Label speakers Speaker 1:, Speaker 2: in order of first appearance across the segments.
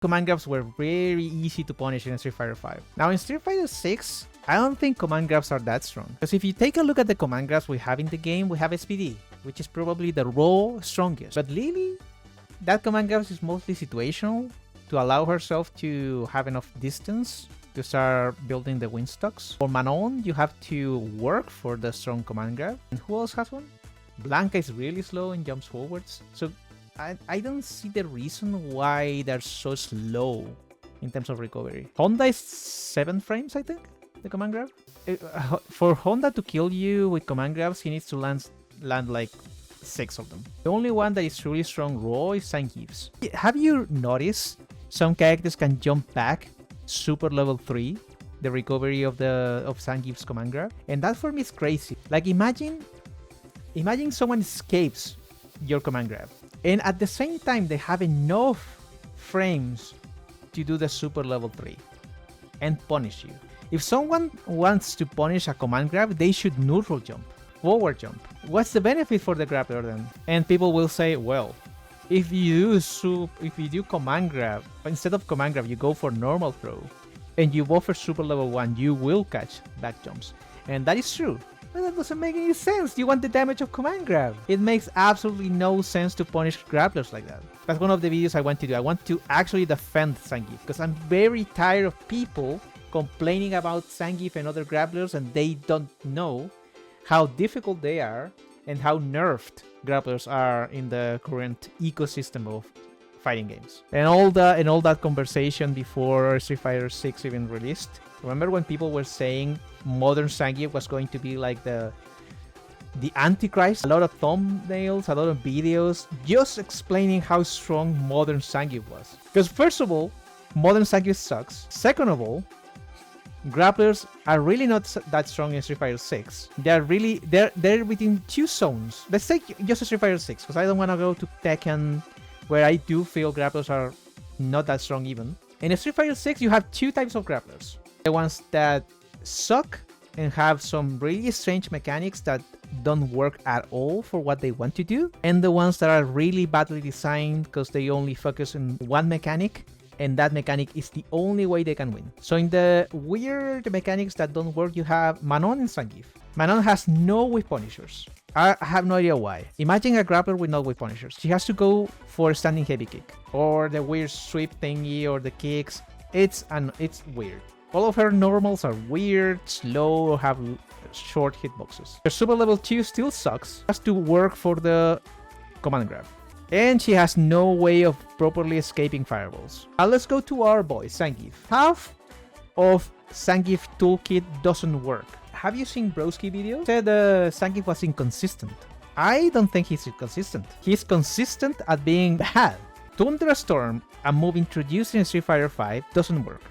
Speaker 1: Command grabs were very easy to punish in Street Fighter 5. Now in Street Fighter 6, I don't think command grabs are that strong. Because if you take a look at the command grabs we have in the game, we have SPD, which is probably the raw strongest. But Lily, that command grabs is mostly situational to allow herself to have enough distance to start building the win stocks. For Manon, you have to work for the strong command grab. And who else has one? Blanca is really slow and jumps forwards. So I don't see the reason why they're so slow in terms of recovery. Honda is 7 frames, I think, the command grab. For Honda to kill you with command grabs, he needs to land like 6 of them. The only one that is really strong raw is Zangief's. Have you noticed some characters can jump back super level 3, the recovery of Zangief's command grab? And that for me is crazy. Like imagine someone escapes your command grab, and at the same time they have enough frames to do the super level 3 and punish you. If someone wants to punish a command grab, they should neutral jump, forward jump. What's the benefit for the grappler then? And people will say, well, if you do command grab, instead of command grab, you go for normal throw, and you buffer super level 1, you will catch back jumps. And that is true. But that doesn't make any sense. You want the damage of command grab. It makes absolutely no sense to punish grapplers like that. That's one of the videos I want to do. I want to actually defend Zangief, because I'm very tired of people complaining about Zangief and other grapplers, and they don't know how difficult they are and how nerfed grapplers are in the current ecosystem of fighting games. And all that conversation before Street Fighter 6 even released. Remember when people were saying modern Zangief was going to be like the Antichrist? A lot of thumbnails, a lot of videos just explaining how strong modern Zangief was. Because first of all, modern Zangief sucks. Second of all, grapplers are really not that strong in Street Fighter 6. They're within 2 zones. Let's take just Street Fighter 6, because I don't want to go to Tekken, where I do feel grapplers are not that strong even. In Street Fighter 6, you have 2 types of grapplers. The ones that suck and have some really strange mechanics that don't work at all for what they want to do, and the ones that are really badly designed because they only focus on one mechanic, and that mechanic is the only way they can win. So in the weird mechanics that don't work, you have Manon and Zangief. Manon has no whip punishers. I have no idea why. Imagine a grappler with no whip punishers. She has to go for a standing heavy kick, or the weird sweep thingy, or the kicks. It's weird. All of her normals are weird, slow, or have short hitboxes. Her super level 2 still sucks. She has to work for the command grab. And she has no way of properly escaping fireballs. Now let's go to our boy, Zangief. Half of Zangief toolkit doesn't work. Have you seen Broski videos? Said Zangief was inconsistent. I don't think he's inconsistent. He's consistent at being bad. Thunderstorm, a move introduced in Street Fighter 5, doesn't work.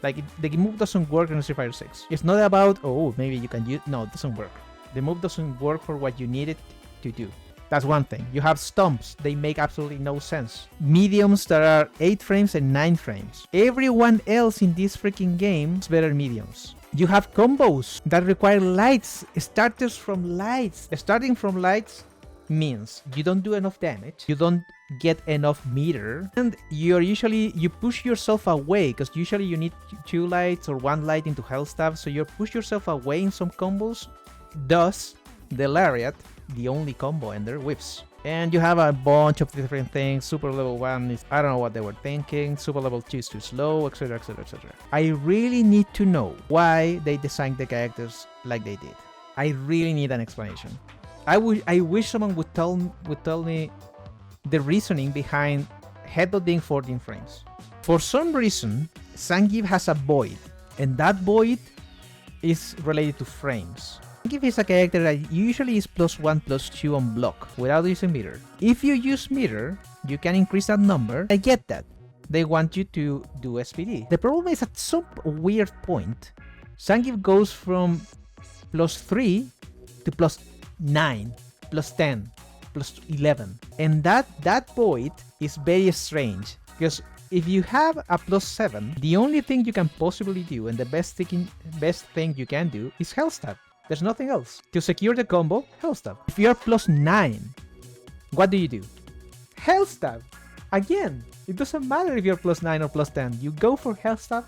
Speaker 1: Like, the move doesn't work in Street Fighter 6. It's not about, oh, maybe you can use... No, it doesn't work. The move doesn't work for what you need it to do. That's one thing. You have stomps. They make absolutely no sense. Mediums that are 8 frames and 9 frames. Everyone else in this freaking game is better than mediums. You have combos that require lights. Starters from lights. Starting from lights means you don't do enough damage. You don't get enough meter, and you push yourself away, because usually you need 2 lights or 1 light into health staff, so you push yourself away in some combos. Thus, the lariat, the only combo ender, whips. And you have a bunch of different things. Super level 1 is, I don't know what they were thinking. Super level 2 is too slow, etc, etc, etc. I really need to know why they designed the characters like they did. I really need an explanation. I wish someone would tell me the reasoning behind headbutt being 14 frames. For some reason, Zangief has a void, and that void is related to frames. Zangief is a character that usually is +1, +2 on block without using meter. If you use meter, you can increase that number. I get that. They want you to do SPD. The problem is, at some weird point, Zangief goes from +3 to +9, +10. +11, and that void is very strange, because if you have a +7, the only thing you can possibly do, and the best thing you can do, is health stab. There's nothing else. To secure the combo, health stab. If you're +9, what do? Health stab. Again, it doesn't matter if you're plus 9 or plus 10. You go for health stab.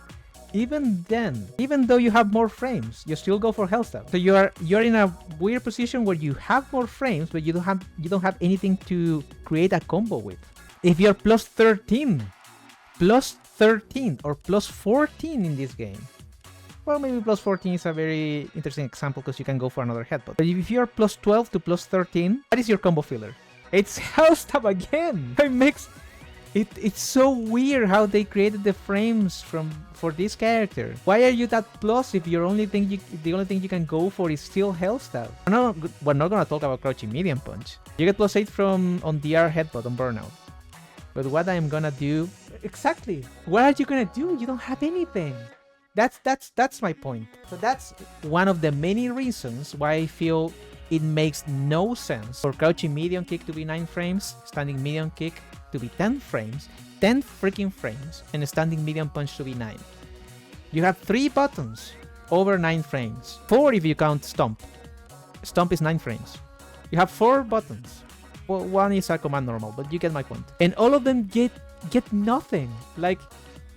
Speaker 1: Even then, even though you have more frames, you still go for health stab. So you're in a weird position where you have more frames, but you don't have anything to create a combo with. If you're plus 13 or plus 14 in this game, well, maybe plus 14 is a very interesting example because you can go for another headbutt. But if you're plus 12 to plus 13, that is your combo filler. It's health stab again. It makes it's so weird how they created the frames for this character. Why are you that plus if the only thing you can go for is still health stab? We're not gonna talk about crouching medium punch. You get plus 8 on DR headbutt on burnout. But what I'm gonna do exactly? What are you gonna do? You don't have anything. That's my point. So that's one of the many reasons why I feel it makes no sense for crouching medium kick to be 9 frames, standing medium kick to be 10 frames, 10 freaking frames, and standing medium punch to be 9. You have 3 buttons over 9 frames. 4 if you count stomp. Stomp is 9 frames. You have 4 buttons. Well, one is a command normal, but you get my point. And all of them get nothing. Like,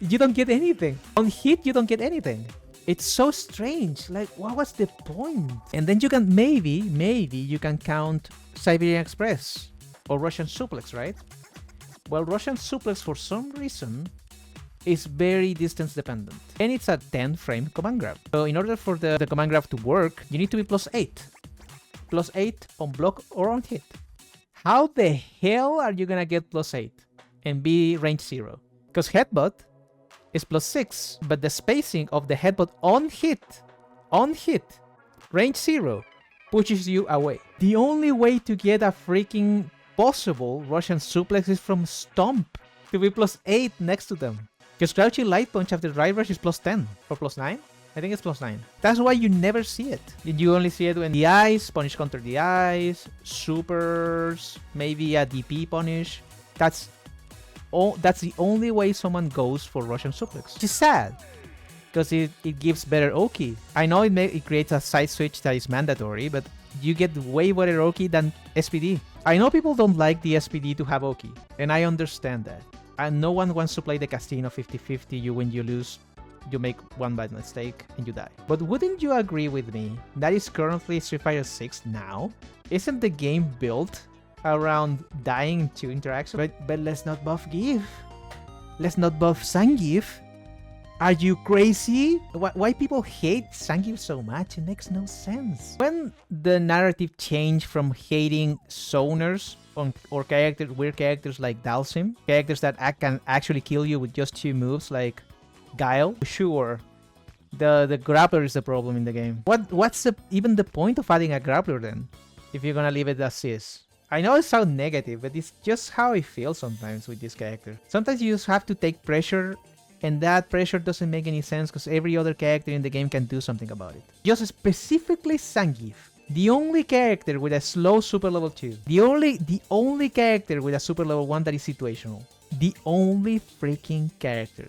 Speaker 1: you don't get anything. On hit, you don't get anything. It's so strange. Like, what was the point? And then you can maybe you can count Siberian Express or Russian Suplex, right? Well, Russian Suplex for some reason is very distance dependent, and it's a 10 frame command grab. So in order for the command grab to work, you need to be plus 8 on block or on hit. How the hell are you gonna get plus 8 and be range 0? Because headbutt is plus 6, but the spacing of the headbutt on hit, range 0, pushes you away. The only way to get a freaking possible Russian suplex is from stomp to be plus 8 next to them. Because crouching light punch after drive rush is plus 10 or plus 9. I think it's plus 9. That's why you never see it. You only see it when the eyes, punish counter the eyes, supers, maybe a DP punish. That's the only way someone goes for Russian suplex. Which is sad, because it gives better Oki. I know it creates a side switch that is mandatory, but you get way better Oki than SPD. I know people don't like the SPD to have Oki, and I understand that. And no one wants to play the Casino 50-50, you win, you lose, you make one bad mistake, and you die. But wouldn't you agree with me that is currently Street Fighter 6 now? Isn't the game built around dying in 2 interactions? But let's not buff Gief. Let's not buff Zangief. Are you crazy? Why people hate Zangief so much? It makes no sense. When the narrative changed from hating zoners or weird characters like Dalsim, characters that can actually kill you with just 2 moves like Guile, sure, the grappler is the problem in the game. What's even the point of adding a grappler then, if you're gonna leave it as is? I know it sounds negative, but it's just how I feel sometimes with this character. Sometimes you just have to take pressure, and that pressure doesn't make any sense because every other character in the game can do something about it. Just specifically Zangief, the only character with a slow super level 2, the only character with a super level 1 that is situational, the only freaking character.